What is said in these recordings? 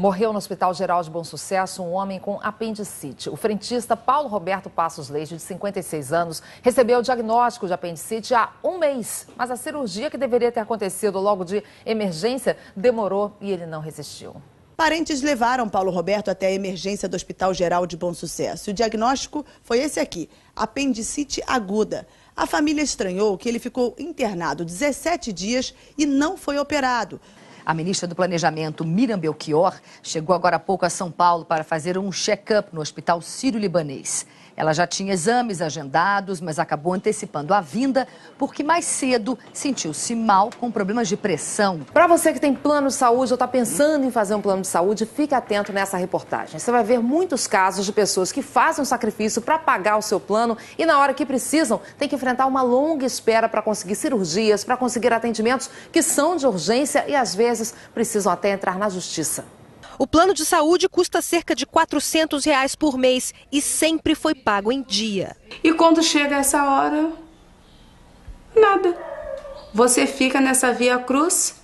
Morreu no Hospital Geral de Bom Sucesso um homem com apendicite. O frentista Paulo Roberto Passos Leite, de 56 anos, recebeu o diagnóstico de apendicite há um mês. Mas a cirurgia que deveria ter acontecido logo de emergência demorou e ele não resistiu. Parentes levaram Paulo Roberto até a emergência do Hospital Geral de Bom Sucesso. O diagnóstico foi esse aqui, apendicite aguda. A família estranhou que ele ficou internado 17 dias e não foi operado. A ministra do Planejamento, Miriam Belchior, chegou agora há pouco a São Paulo para fazer um check-up no Hospital Sírio-Libanês. Ela já tinha exames agendados, mas acabou antecipando a vinda porque mais cedo sentiu-se mal com problemas de pressão. Para você que tem plano de saúde ou está pensando em fazer um plano de saúde, fique atento nessa reportagem. Você vai ver muitos casos de pessoas que fazem um sacrifício para pagar o seu plano e na hora que precisam tem que enfrentar uma longa espera para conseguir cirurgias, para conseguir atendimentos que são de urgência e às vezes precisam até entrar na justiça. O plano de saúde custa cerca de R$400 por mês e sempre foi pago em dia. E quando chega essa hora, nada. Você fica nessa via cruz,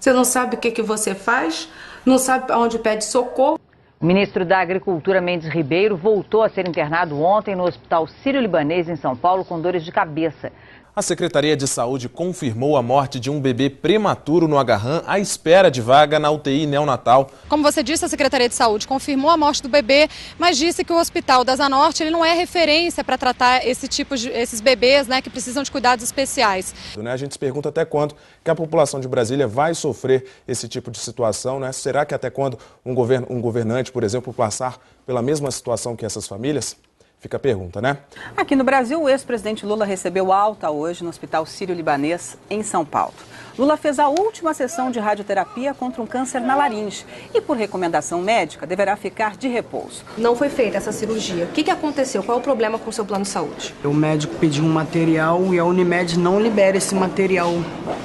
você não sabe o que você faz, não sabe aonde pede socorro. O ministro da Agricultura, Mendes Ribeiro, voltou a ser internado ontem no Hospital Sírio-Libanês, em São Paulo, com dores de cabeça. A Secretaria de Saúde confirmou a morte de um bebê prematuro no Agarram à espera de vaga na UTI neonatal. Como você disse, a Secretaria de Saúde confirmou a morte do bebê, mas disse que o Hospital da Zanorte ele não é referência para tratar esses bebês, né, que precisam de cuidados especiais. A gente se pergunta até quando que a população de Brasília vai sofrer esse tipo de situação, né? Será que até quando um governante, por exemplo, passar pela mesma situação que essas famílias? Fica a pergunta, né? Aqui no Brasil, o ex-presidente Lula recebeu alta hoje no Hospital Sírio-Libanês, em São Paulo. Lula fez a última sessão de radioterapia contra um câncer na laringe e, por recomendação médica, deverá ficar de repouso. Não foi feita essa cirurgia. O que aconteceu? Qual é o problema com o seu plano de saúde? O médico pediu um material e a Unimed não libera esse material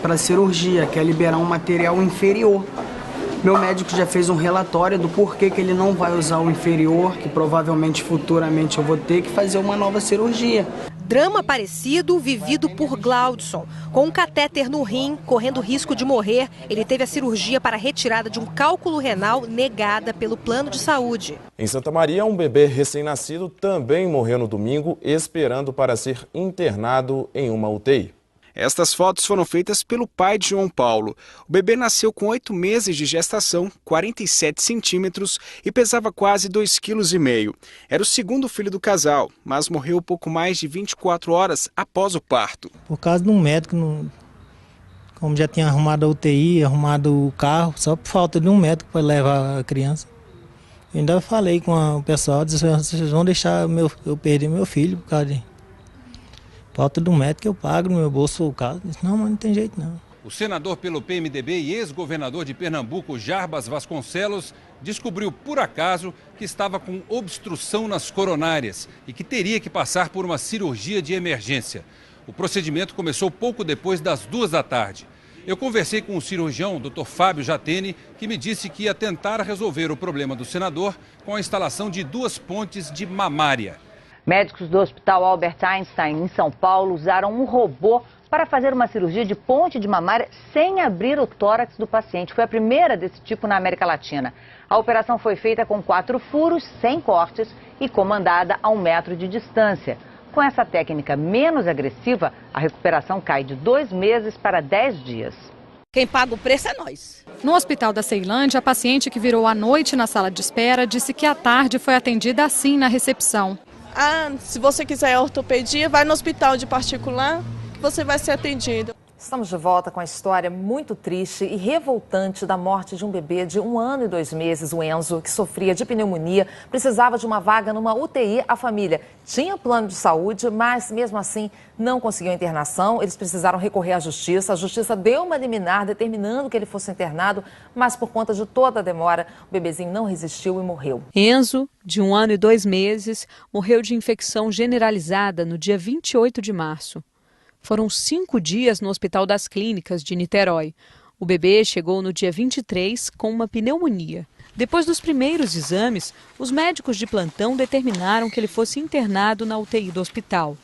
para cirurgia, quer liberar um material inferior. Meu médico já fez um relatório do porquê que ele não vai usar o inferior, que provavelmente futuramente eu vou ter que fazer uma nova cirurgia. Drama parecido vivido por Glaudson. Com um catéter no rim, correndo risco de morrer, ele teve a cirurgia para a retirada de um cálculo renal negada pelo plano de saúde. Em Santa Maria, um bebê recém-nascido também morreu no domingo, esperando para ser internado em uma UTI. Estas fotos foram feitas pelo pai de João Paulo. O bebê nasceu com 8 meses de gestação, 47 centímetros e pesava quase 2,5 kg. Era o segundo filho do casal, mas morreu pouco mais de 24 horas após o parto. Por causa de um médico, como já tinha arrumado a UTI, arrumado o carro, só por falta de um médico para levar a criança. Eu ainda falei com o pessoal, disse, vocês vão deixar eu perder meu filho por causa de falta de um médico que eu pago no meu bolso o caso. Não, mas não tem jeito não. O senador pelo PMDB e ex-governador de Pernambuco, Jarbas Vasconcelos, descobriu por acaso que estava com obstrução nas coronárias e que teria que passar por uma cirurgia de emergência. O procedimento começou pouco depois das 2 da tarde. Eu conversei com o cirurgião, Dr. Fábio Jatene, que me disse que ia tentar resolver o problema do senador com a instalação de 2 pontes de mamária. Médicos do Hospital Albert Einstein, em São Paulo, usaram um robô para fazer uma cirurgia de ponte de mamária sem abrir o tórax do paciente. Foi a primeira desse tipo na América Latina. A operação foi feita com 4 furos, sem cortes e comandada a 1 metro de distância. Com essa técnica menos agressiva, a recuperação cai de 2 meses para 10 dias. Quem paga o preço é nós. No Hospital da Ceilândia, a paciente que virou à noite na sala de espera disse que à tarde foi atendida assim na recepção. Se você quiser ortopedia, vai no hospital de particular que você vai ser atendido. Estamos de volta com a história muito triste e revoltante da morte de um bebê de 1 ano e 2 meses, o Enzo, que sofria de pneumonia, precisava de uma vaga numa UTI. A família tinha plano de saúde, mas mesmo assim não conseguiu internação. Eles precisaram recorrer à justiça. A justiça deu uma liminar determinando que ele fosse internado, mas por conta de toda a demora, o bebezinho não resistiu e morreu. Enzo, de 1 ano e 2 meses, morreu de infecção generalizada no dia 28 de março. Foram 5 dias no Hospital das Clínicas de Niterói. O bebê chegou no dia 23 com uma pneumonia. Depois dos primeiros exames, os médicos de plantão determinaram que ele fosse internado na UTI do hospital.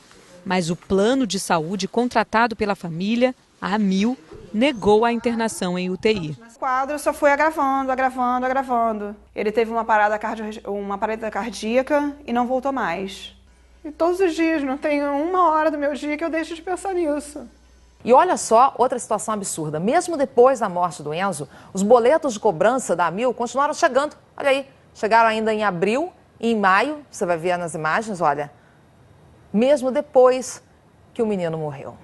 Mas o plano de saúde contratado pela família A Amil negou a internação em UTI. O quadro só foi agravando. Ele teve uma parada cardíaca e não voltou mais. E todos os dias, não tem uma hora do meu dia que eu deixo de pensar nisso. E olha só, outra situação absurda. Mesmo depois da morte do Enzo, os boletos de cobrança da Amil continuaram chegando. Olha aí, chegaram ainda em abril e em maio, você vai ver nas imagens, olha. Mesmo depois que o menino morreu.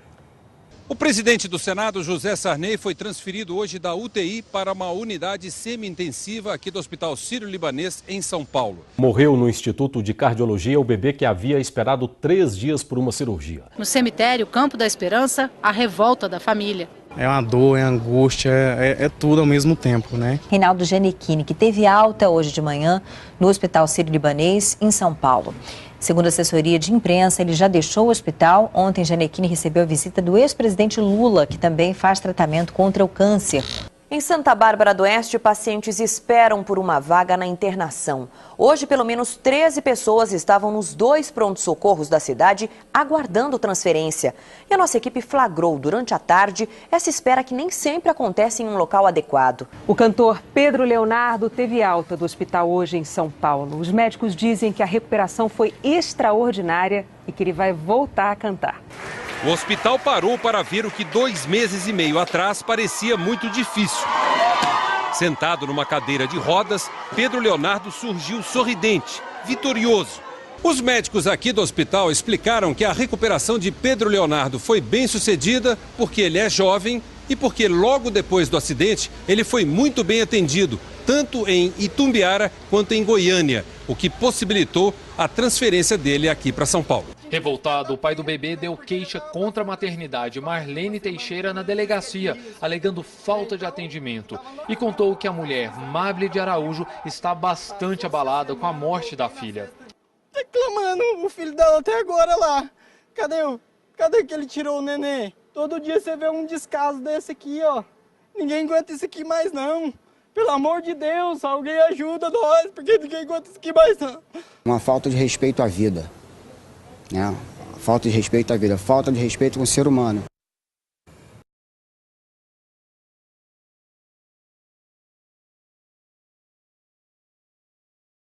O presidente do Senado, José Sarney, foi transferido hoje da UTI para uma unidade semi-intensiva aqui do Hospital Sírio-Libanês, em São Paulo. Morreu no Instituto de Cardiologia o bebê que havia esperado 3 dias por uma cirurgia. No cemitério Campo da Esperança, a revolta da família. É uma dor, é angústia, é tudo ao mesmo tempo, né? Reinaldo Gianecchini, que teve alta hoje de manhã no Hospital Sírio-Libanês, em São Paulo. Segundo a assessoria de imprensa, ele já deixou o hospital. Ontem, Gianecchini recebeu a visita do ex-presidente Lula, que também faz tratamento contra o câncer. Em Santa Bárbara do Oeste, pacientes esperam por uma vaga na internação. Hoje, pelo menos 13 pessoas estavam nos 2 prontos-socorros da cidade aguardando transferência. E a nossa equipe flagrou durante a tarde essa espera que nem sempre acontece em um local adequado. O cantor Pedro Leonardo teve alta do hospital hoje em São Paulo. Os médicos dizem que a recuperação foi extraordinária e que ele vai voltar a cantar. O hospital parou para ver o que 2 meses e meio atrás parecia muito difícil. Sentado numa cadeira de rodas, Pedro Leonardo surgiu sorridente, vitorioso. Os médicos aqui do hospital explicaram que a recuperação de Pedro Leonardo foi bem sucedida porque ele é jovem e porque logo depois do acidente ele foi muito bem atendido, tanto em Itumbiara quanto em Goiânia, o que possibilitou a transferência dele aqui para São Paulo. Revoltado, o pai do bebê deu queixa contra a maternidade Marlene Teixeira na delegacia, alegando falta de atendimento. E contou que a mulher, Mabile de Araújo, está bastante abalada com a morte da filha. Reclamando o filho dela até agora lá. Cadê que ele tirou o neném? Todo dia você vê um descaso desse aqui, ó. Ninguém aguenta isso aqui mais não. Pelo amor de Deus, alguém ajuda nós, porque ninguém aguenta isso aqui mais não. Uma falta de respeito à vida. Falta de respeito à vida, falta de respeito com o ser humano.